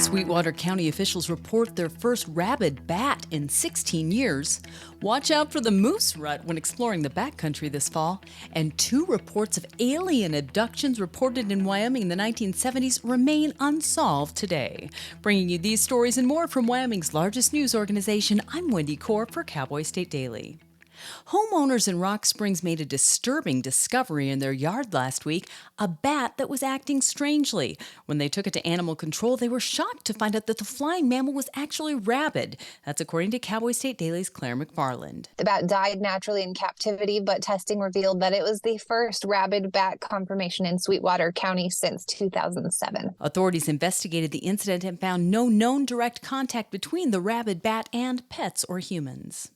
Sweetwater County officials report their first rabid bat in 16 years. Watch out for the moose rut when exploring the backcountry this fall. And 2 reports of alien abductions reported in Wyoming in the 1970s remain unsolved today. Bringing you these stories and more from Wyoming's largest news organization, I'm Wendy Kaur for Cowboy State Daily. Homeowners in Rock Springs made a disturbing discovery in their yard last week, a bat that was acting strangely. When they took it to animal control, they were shocked to find out that the flying mammal was actually rabid. That's according to Cowboy State Daily's Claire McFarland. The bat died naturally in captivity, but testing revealed that it was the first rabid bat confirmation in Sweetwater County since 2007. Authorities investigated the incident and found no known direct contact between the rabid bat and pets or humans.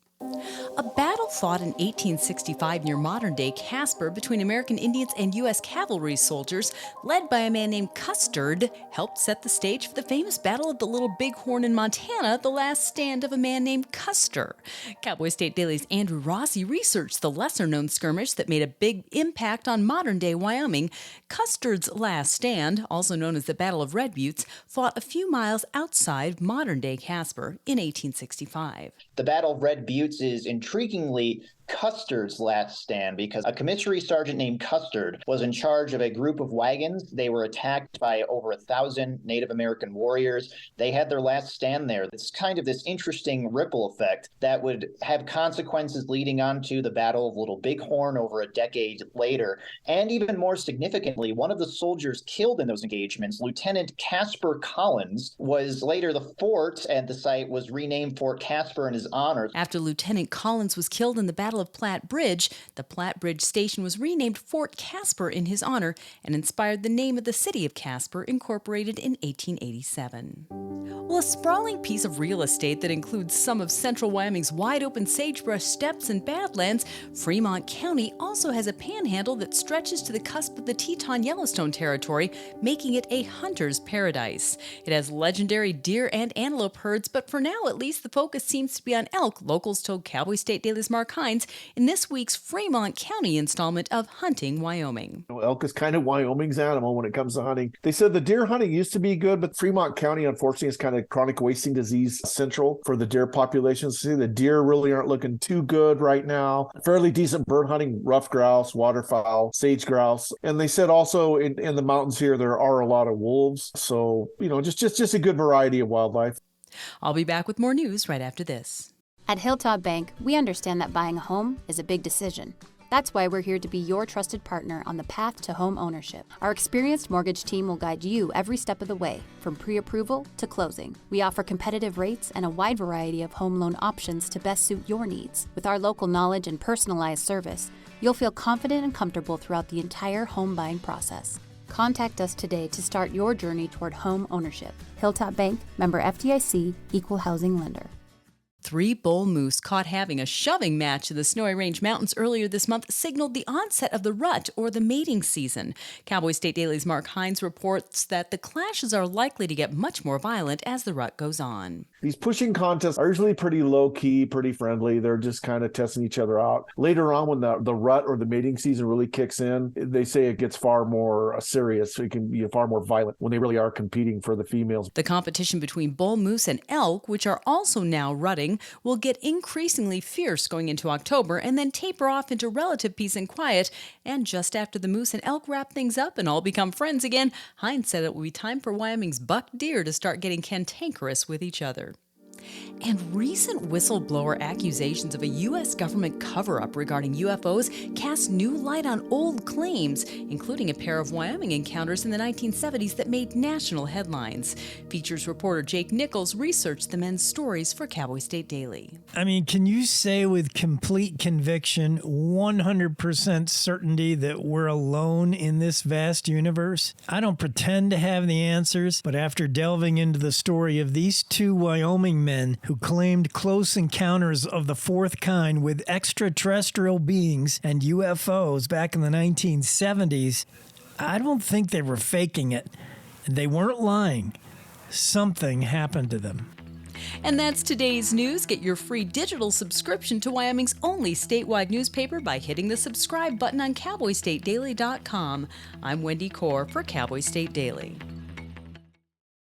A battle fought in 1865 near modern-day Casper between American Indians and U.S. cavalry soldiers, led by a man named Custers, helped set the stage for the famous Battle of the Little Bighorn in Montana, the last stand of a man named Custers. Cowboy State Daily's Andrew Rossi researched the lesser-known skirmish that made a big impact on modern-day Wyoming. Custers' last stand, also known as the Battle of Red Buttes, fought a few miles outside modern-day Casper in 1865. The Battle of Red Buttes is intriguingly Custers' last stand because a commissary sergeant named Custers was in charge of a group of wagons. They were attacked by over 1,000 Native American warriors. They had their last stand there. It's kind of this interesting ripple effect that would have consequences leading on to the Battle of Little Bighorn over a decade later. And even more significantly, one of the soldiers killed in those engagements, Lieutenant Casper Collins, was later the fort at the site was renamed Fort Casper in his honor. After Lieutenant Collins was killed in the Battle of Platte Bridge, the Platte Bridge Station was renamed Fort Casper in his honor and inspired the name of the city of Casper, incorporated in 1887. Well, a sprawling piece of real estate that includes some of central Wyoming's wide-open sagebrush steppes and badlands, Fremont County also has a panhandle that stretches to the cusp of the Teton-Yellowstone territory, making it a hunter's paradise. It has legendary deer and antelope herds, but for now, at least, the focus seems to be on elk, locals told Cowboy State Daily's Mark Hines in this week's Fremont County installment of Hunting Wyoming. Elk is kind of Wyoming's animal when it comes to hunting. They said the deer hunting used to be good, but Fremont County, unfortunately, is kind of chronic wasting disease central for the deer populations. So the deer really aren't looking too good right now. Fairly decent bird hunting, rough grouse, waterfowl, sage grouse. And they said also in the mountains here, there are a lot of wolves. So, just a good variety of wildlife. I'll be back with more news right after this. At Hilltop Bank, we understand that buying a home is a big decision. That's why we're here to be your trusted partner on the path to home ownership. Our experienced mortgage team will guide you every step of the way, from pre-approval to closing. We offer competitive rates and a wide variety of home loan options to best suit your needs. With our local knowledge and personalized service, you'll feel confident and comfortable throughout the entire home buying process. Contact us today to start your journey toward home ownership. Hilltop Bank, member FDIC, equal housing lender. 3 bull moose caught having a shoving match in the Snowy Range Mountains earlier this month signaled the onset of the rut, or the mating season. Cowboy State Daily's Mark Hines reports that the clashes are likely to get much more violent as the rut goes on. These pushing contests are usually pretty low-key, pretty friendly. They're just kind of testing each other out. Later on, when the rut or the mating season really kicks in, they say it gets far more serious. It can be far more violent when they really are competing for the females. The competition between bull moose and elk, which are also now rutting, will get increasingly fierce going into October and then taper off into relative peace and quiet. And just after the moose and elk wrap things up and all become friends again, Hines said it will be time for Wyoming's buck deer to start getting cantankerous with each other. And recent whistleblower accusations of a U.S. government cover-up regarding UFOs cast new light on old claims, including a pair of Wyoming encounters in the 1970s that made national headlines. Features reporter Jake Nichols researched the men's stories for Cowboy State Daily. I mean, can you say with complete conviction, 100% certainty that we're alone in this vast universe? I don't pretend to have the answers, but after delving into the story of these 2 Wyoming men who claimed close encounters of the fourth kind with extraterrestrial beings and UFOs back in the 1970s, I don't think they were faking it. They weren't lying. Something happened to them. And that's today's news. Get your free digital subscription to Wyoming's only statewide newspaper by hitting the subscribe button on CowboyStateDaily.com. I'm Wendy Kaur for Cowboy State Daily.